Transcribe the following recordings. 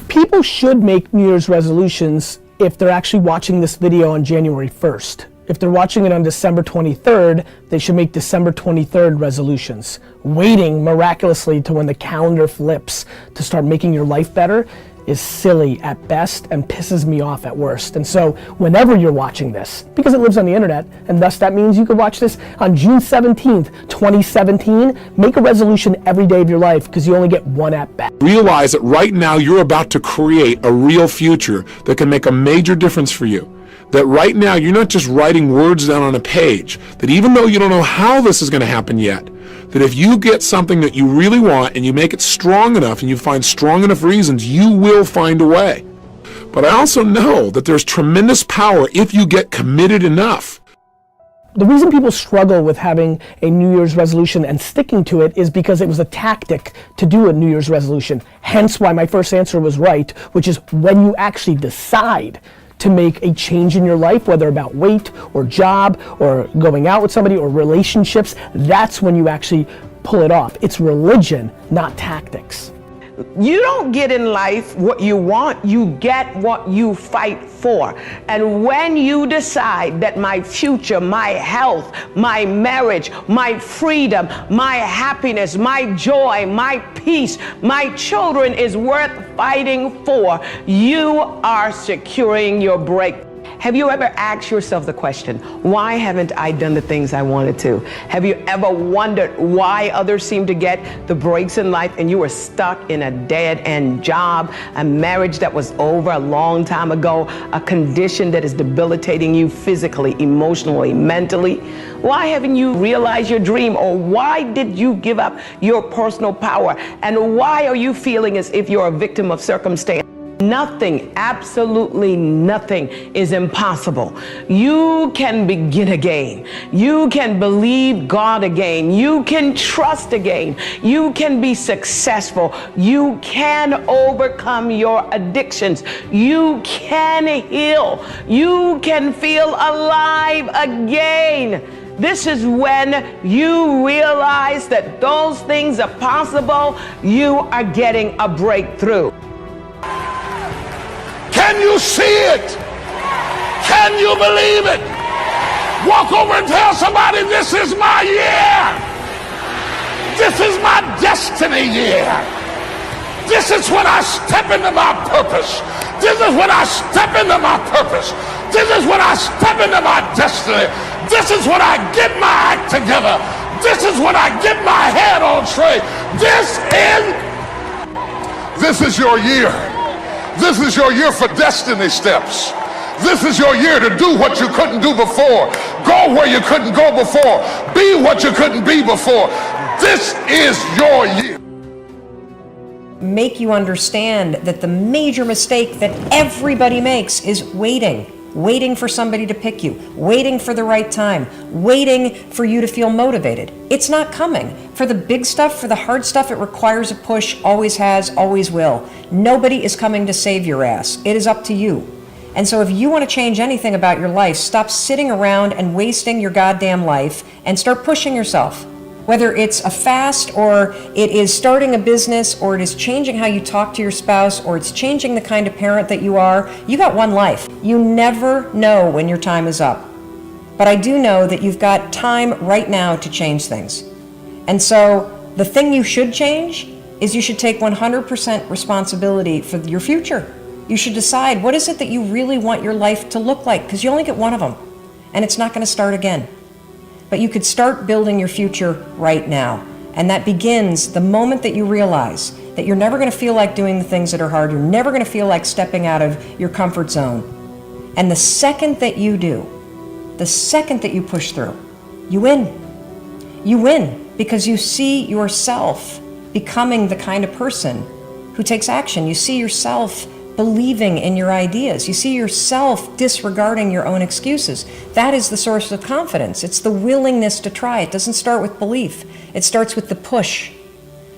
People should make New Year's resolutions if they're actually watching this video on January 1st. If they're watching it on December 23rd, they should make December 23rd resolutions. Waiting miraculously to when the calendar flips to start making your life better is silly at best and pisses me off at worst. And so whenever you're watching this, because it lives on the internet, and thus that means you could watch this on June 17th, 2017, make a resolution every day of your life because you only get one at bat. Realize that right now you're about to create a real future that can make a major difference for you. That right now you're not just writing words down on a page, that even though you don't know how this is going to happen yet, that if you get something that you really want and you make it strong enough and you find strong enough reasons, you will find a way. But I also know that there's tremendous power if you get committed enough. The reason people struggle with having a New Year's resolution and sticking to it is because it was a tactic to do a New Year's resolution. Hence why my first answer was right, which is when you actually decide to make a change in your life, whether about weight or job or going out with somebody or relationships, that's when you actually pull it off. It's religion, not tactics. You don't get in life what you want, you get what you fight for. And when you decide that my future, my health, my marriage, my freedom, my happiness, my joy, my peace, my children is worth fighting for, you are securing your breakthrough. Have you ever asked yourself the question, why haven't I done the things I wanted to? Have you ever wondered why others seem to get the breaks in life and you were stuck in a dead-end job, a marriage that was over a long time ago, a condition that is debilitating you physically, emotionally, mentally? Why haven't you realized your dream, or why did you give up your personal power? And why are you feeling as if you're a victim of circumstance? Nothing, absolutely nothing is impossible. You can begin again. You can believe God again. You can trust again. You can be successful. You can overcome your addictions. You can heal. You can feel alive again. This is when you realize that those things are possible. You are getting a breakthrough. Can you see it? Can you believe it? Walk over and tell somebody, this is my year. This is my destiny year. This is when I step into my purpose. This is when I step into my purpose. This is when I step into my destiny. This is when I get my act together. This is when I get my head on straight. This is your year. This is your year for destiny steps. This is your year to do what you couldn't do before. Go where you couldn't go before. Be what you couldn't be before. This is your year. Make you understand that the major mistake that everybody makes is waiting. Waiting for somebody to pick you, waiting for the right time, waiting for you to feel motivated. It's not coming. For the big stuff, for the hard stuff, it requires a push, always has, always will. Nobody is coming to save your ass. It is up to you. And so if you want to change anything about your life, stop sitting around and wasting your goddamn life and start pushing yourself. Whether it's a fast, or it is starting a business, or it is changing how you talk to your spouse, or it's changing the kind of parent that you are, you got one life. You never know when your time is up. But I do know that you've got time right now to change things. And so the thing you should change is you should take 100% responsibility for your future. You should decide, what is it that you really want your life to look like? Because you only get one of them, and it's not going to start again. But you could start building your future right now. And that begins the moment that you realize that you're never going to feel like doing the things that are hard. You're never going to feel like stepping out of your comfort zone. And the second that you do, the second that you push through, you win. You win because you see yourself becoming the kind of person who takes action. You see yourself believing in your ideas. You see yourself disregarding your own excuses. That is the source of confidence. It's the willingness to try. It doesn't start with belief. It starts with the push.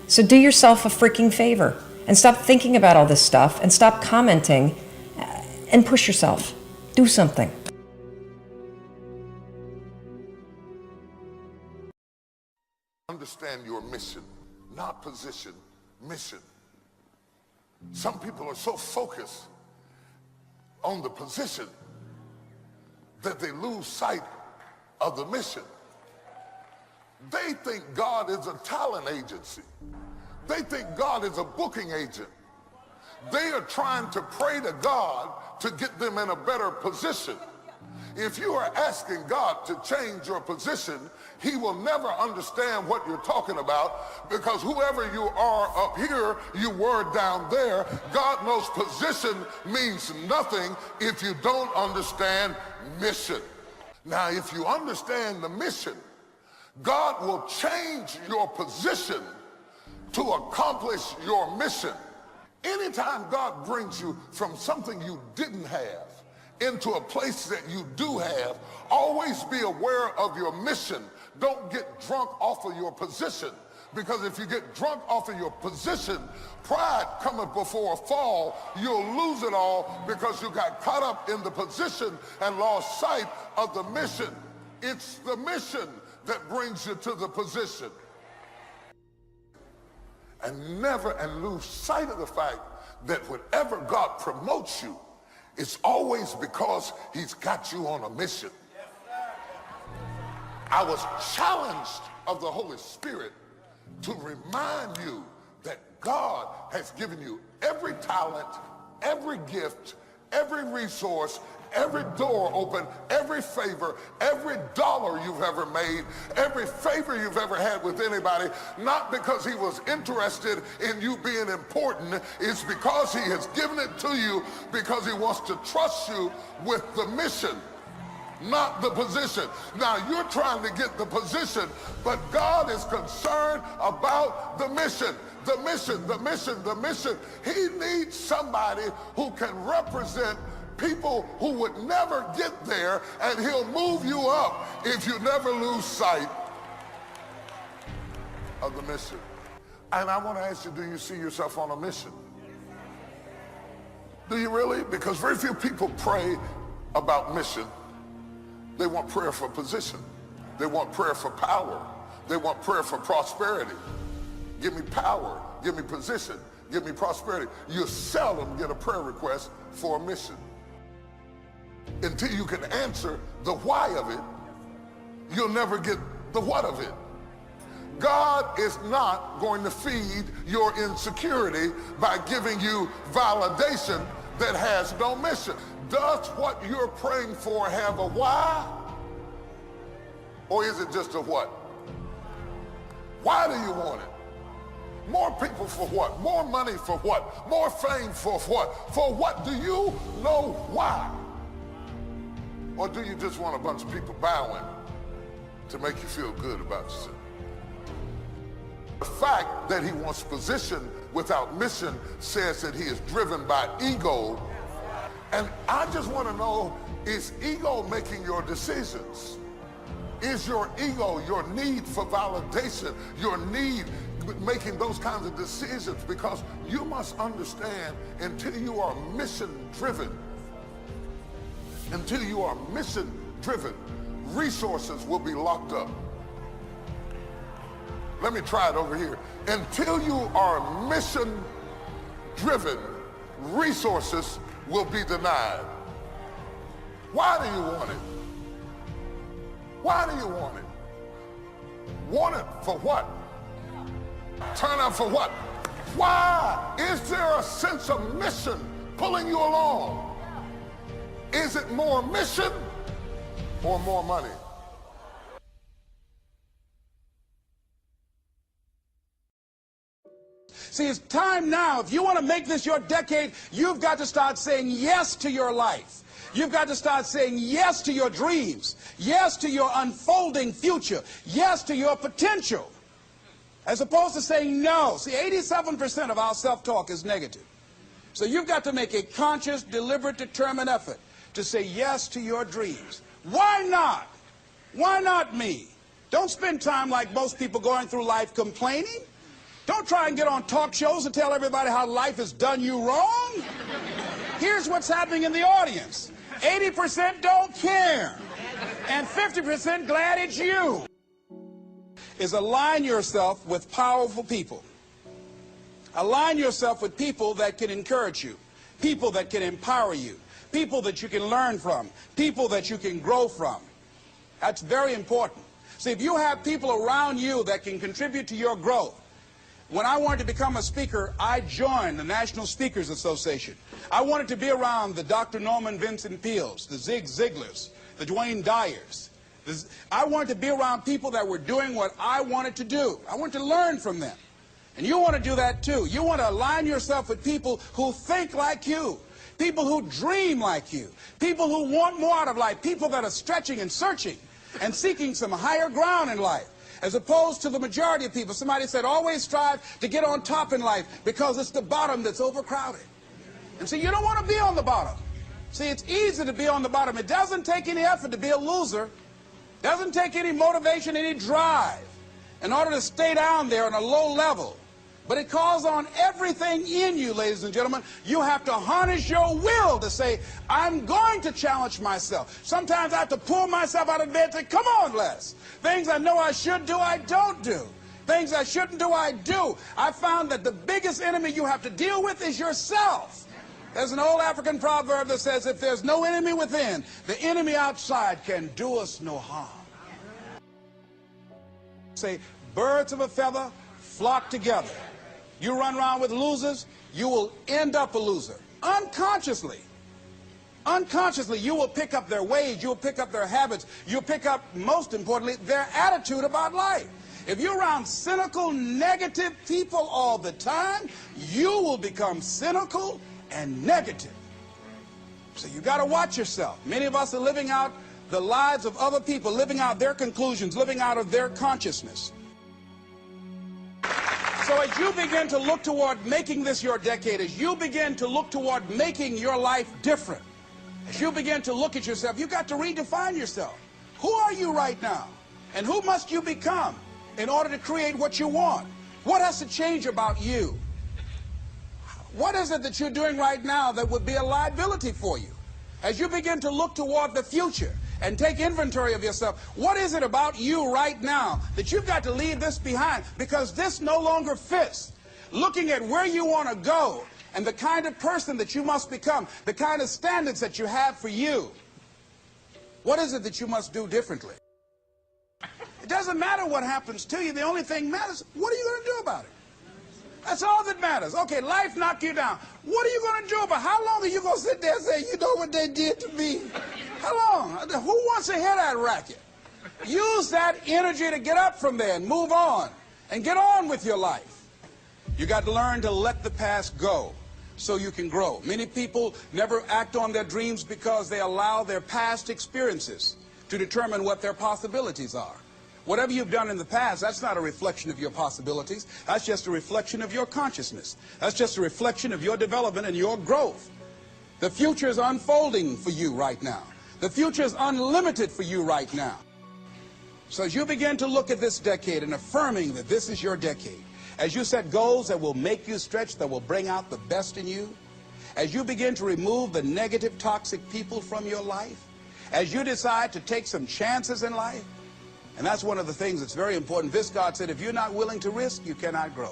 So do yourself a freaking favor and stop thinking about all this stuff and stop commenting and push yourself. Do something. Understand your mission, not position, mission. Some people are so focused on the position that they lose sight of the mission. They think God is a talent agency. They think God is a booking agent. They are trying to pray to God to get them in a better position. If you are asking God to change your position, he will never understand what you're talking about, because whoever you are up here, you were down there. God knows position means nothing if you don't understand mission. Now, if you understand the mission, God will change your position to accomplish your mission. Anytime God brings you from something you didn't have into a place that you do have, always be aware of your mission. Don't get drunk off of your position, because if you get drunk off of your position, pride cometh before a fall. You'll lose it all because you got caught up in the position and lost sight of the mission. It's the mission that brings you to the position. And never lose sight of the fact that whenever God promotes you, it's always because he's got you on a mission. I was challenged of the Holy Spirit to remind you that God has given you every talent, every gift, every resource, every door open, every favor, every dollar you've ever made, every favor you've ever had with anybody, not because he was interested in you being important. It's because he has given it to you because he wants to trust you with the mission, not the position. Now you're trying to get the position, but God is concerned about the mission. The mission, the mission, the mission. He needs somebody who can represent people who would never get there, and he'll move you up if you never lose sight of the mission. And I want to ask you, do you see yourself on a mission? Do you really? Because very few people pray about mission. They want prayer for position. They want prayer for power. They want prayer for prosperity. Give me power, give me position, give me prosperity. You seldom get a prayer request for a mission. Until you can answer the why of it, you'll never get the what of it. God is not going to feed your insecurity by giving you validation that has no mission. Does what you're praying for have a why? Or is it just a what? Why do you want it? More people for what? More money for what? More fame for what? For what? Do you know why? Or do you just want a bunch of people bowing to make you feel good about yourself? The fact that he wants position without mission says that he is driven by ego. And I just want to know, is ego making your decisions? Is your ego, your need for validation, your need making those kinds of decisions? Because you must understand, until you are mission driven, resources will be locked up. Let me try it over here. Until you are mission driven, resources will be denied. Why do you want it? Why do you want it? Want it for what? Turn out for what? Why? Is there a sense of mission pulling you along? Is it more mission or more money? See, it's time now. If you want to make this your decade, you've got to start saying yes to your life. You've got to start saying yes to your dreams, yes to your unfolding future, yes to your potential, as opposed to saying no. See, 87% of our self-talk is negative. So you've got to make a conscious, deliberate, determined effort to say yes to your dreams. Why not? Why not me? Don't spend time like most people going through life complaining. Don't try and get on talk shows and tell everybody how life has done you wrong. Here's what's happening in the audience. 80% don't care, and 50% glad it's you. Is align yourself with powerful people. Align yourself with people that can encourage you, people that can empower you, people that you can learn from, people that you can grow from. That's very important. See, if you have people around you that can contribute to your growth. When I wanted to become a speaker, I joined the National Speakers Association. I wanted to be around the Dr. Norman Vincent Peales, the Zig Ziglars, the Dwayne Dyers. I wanted to be around people that were doing what I wanted to do. I wanted to learn from them. And you want to do that too. You want to align yourself with people who think like you, people who dream like you, people who want more out of life, people that are stretching and searching and seeking some higher ground in life, as opposed to the majority of people. Somebody said, always strive to get on top in life because it's the bottom that's overcrowded. And so you don't want to be on the bottom. See, it's easy to be on the bottom. It doesn't take any effort to be a loser. It doesn't take any motivation, any drive in order to stay down there on a low level. But it calls on everything in you, ladies and gentlemen. You have to harness your will to say, I'm going to challenge myself. Sometimes I have to pull myself out of bed and say, come on, Les. Things I know I should do, I don't do. Things I shouldn't do, I do. I found that the biggest enemy you have to deal with is yourself. There's an old African proverb that says, if there's no enemy within, the enemy outside can do us no harm. Say, birds of a feather flock together. You run around with losers, you will end up a loser. Unconsciously. Unconsciously, you will pick up their ways, you will pick up their habits, you'll pick up, most importantly, their attitude about life. If you're around cynical, negative people all the time, you will become cynical and negative. So you got to watch yourself. Many of us are living out the lives of other people, living out their conclusions, living out of their consciousness. So as you begin to look toward making this your decade, as you begin to look toward making your life different, as you begin to look at yourself, you've got to redefine yourself. Who are you right now? And who must you become in order to create what you want? What has to change about you? What is it that you're doing right now that would be a liability for you? As you begin to look toward the future and take inventory of yourself, what is it about you right now that you've got to leave this behind because this no longer fits? Looking at where you want to go and the kind of person that you must become, the kind of standards that you have for you. What is it that you must do differently? It doesn't matter what happens to you. The only thing matters, what are you going to do about it? That's all that matters. Okay, life knocked you down. What are you going to do about it? How long are you going to sit there and say, you know what they did to me? How long? Who wants to hear that racket? Use that energy to get up from there and move on and get on with your life. You got to learn to let the past go so you can grow. Many people never act on their dreams because they allow their past experiences to determine what their possibilities are. Whatever you've done in the past, that's not a reflection of your possibilities. That's just a reflection of your consciousness. That's just a reflection of your development and your growth. The future is unfolding for you right now. The future is unlimited for you right now. So as you begin to look at this decade and affirming that this is your decade, as you set goals that will make you stretch, that will bring out the best in you, as you begin to remove the negative, toxic people from your life, as you decide to take some chances in life, and that's one of the things that's very important. Viscard said, if you're not willing to risk, you cannot grow.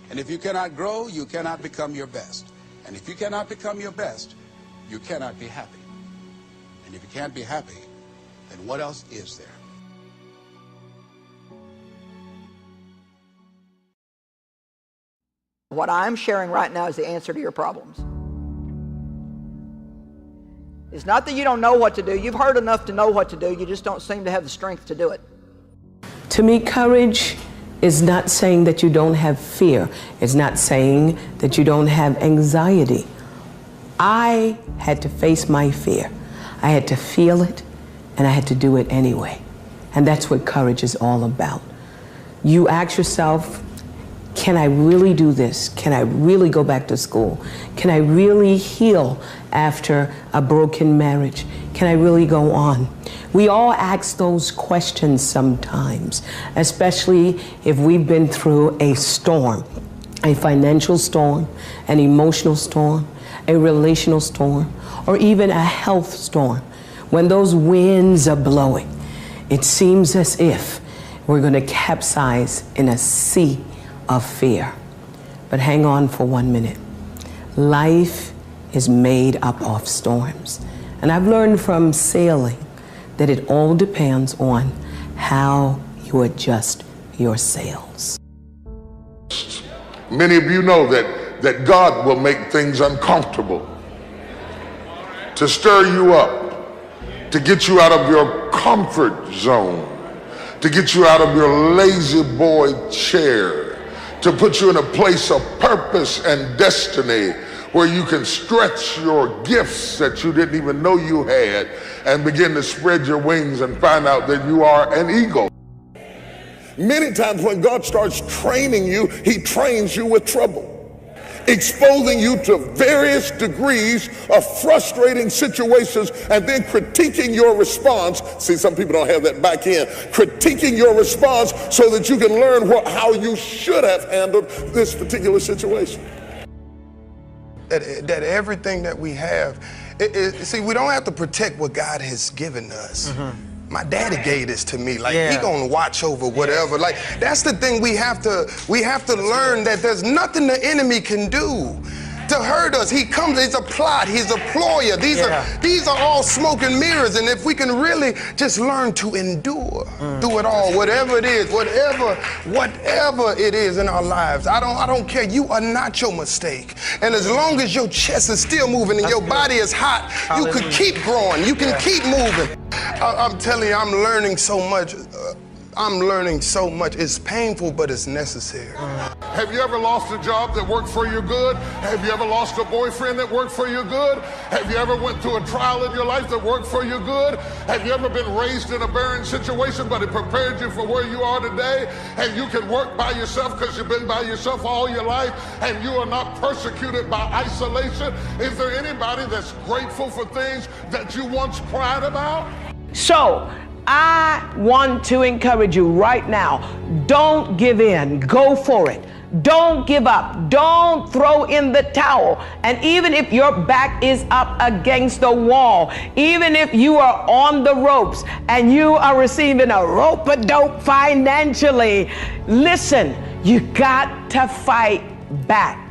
And if you cannot grow, you cannot become your best. And if you cannot become your best, you cannot be happy. And if you can't be happy, then what else is there? What I'm sharing right now is the answer to your problems. It's not that you don't know what to do. You've heard enough to know what to do. You just don't seem to have the strength to do it. To me, courage is not saying that you don't have fear. It's not saying that you don't have anxiety. I had to face my fear. I had to feel it, and I had to do it anyway. And that's what courage is all about. You ask yourself, can I really do this? Can I really go back to school? Can I really heal after a broken marriage? Can I really go on? We all ask those questions sometimes, especially if we've been through a storm, a financial storm, an emotional storm, a relational storm, or even a health storm. When those winds are blowing, it seems as if we're going to capsize in a sea of fear. But hang on for 1 minute. Life is made up of storms. And I've learned from sailing that it all depends on how you adjust your sails. Many of you know that God will make things uncomfortable to stir you up, to get you out of your comfort zone, to get you out of your lazy boy chair, to put you in a place of purpose and destiny where you can stretch your gifts that you didn't even know you had and begin to spread your wings and find out that you are an eagle. Many times when God starts training you, he trains you with trouble, exposing you to various degrees of frustrating situations and then critiquing your response. See, some people don't have that back end. Critiquing your response so that you can learn how you should have handled this particular situation. That everything that we have, see, we don't have to protect what God has given us. My daddy gave this to me. Like, he gonna watch over whatever. Like, that's the thing we have to learn, that there's nothing the enemy can do to hurt us. He comes, he's a plot, he's a ployer. These are all smoke and mirrors. And if we can really just learn to endure through it all, whatever it is, whatever it is in our lives, I don't care. You are not your mistake. And as long as your chest is still moving and your body is hot, you can keep growing. You can keep moving. I'm telling you, I'm learning so much. I'm learning so much. It's painful, but it's necessary. Have you ever lost a job that worked for your good? Have you ever lost a boyfriend that worked for your good? Have you ever went through a trial in your life that worked for your good? Have you ever been raised in a barren situation, but it prepared you for where you are today? And you can work by yourself because you've been by yourself all your life, and you are not persecuted by isolation? Is there anybody that's grateful for things that you once cried about? So, I want to encourage you right now, don't give in, go for it. Don't give up, don't throw in the towel. And even if your back is up against the wall, even if you are on the ropes and you are receiving a rope-a-dope financially, listen, you got to fight back.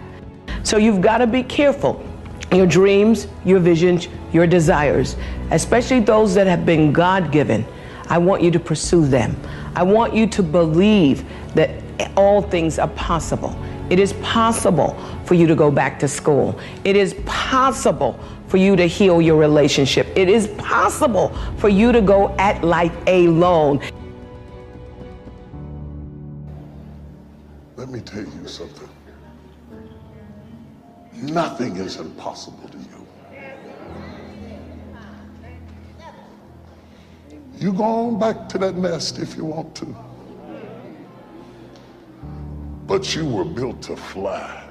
So you've got to be careful. Your dreams, your visions, your desires, especially those that have been God-given, I want you to pursue them. I want you to believe that all things are possible. It is possible for you to go back to school. It is possible for you to heal your relationship. It is possible for you to go at life alone. Let me tell you something. Nothing is impossible to you. You go on back to that nest if you want to. But you were built to fly.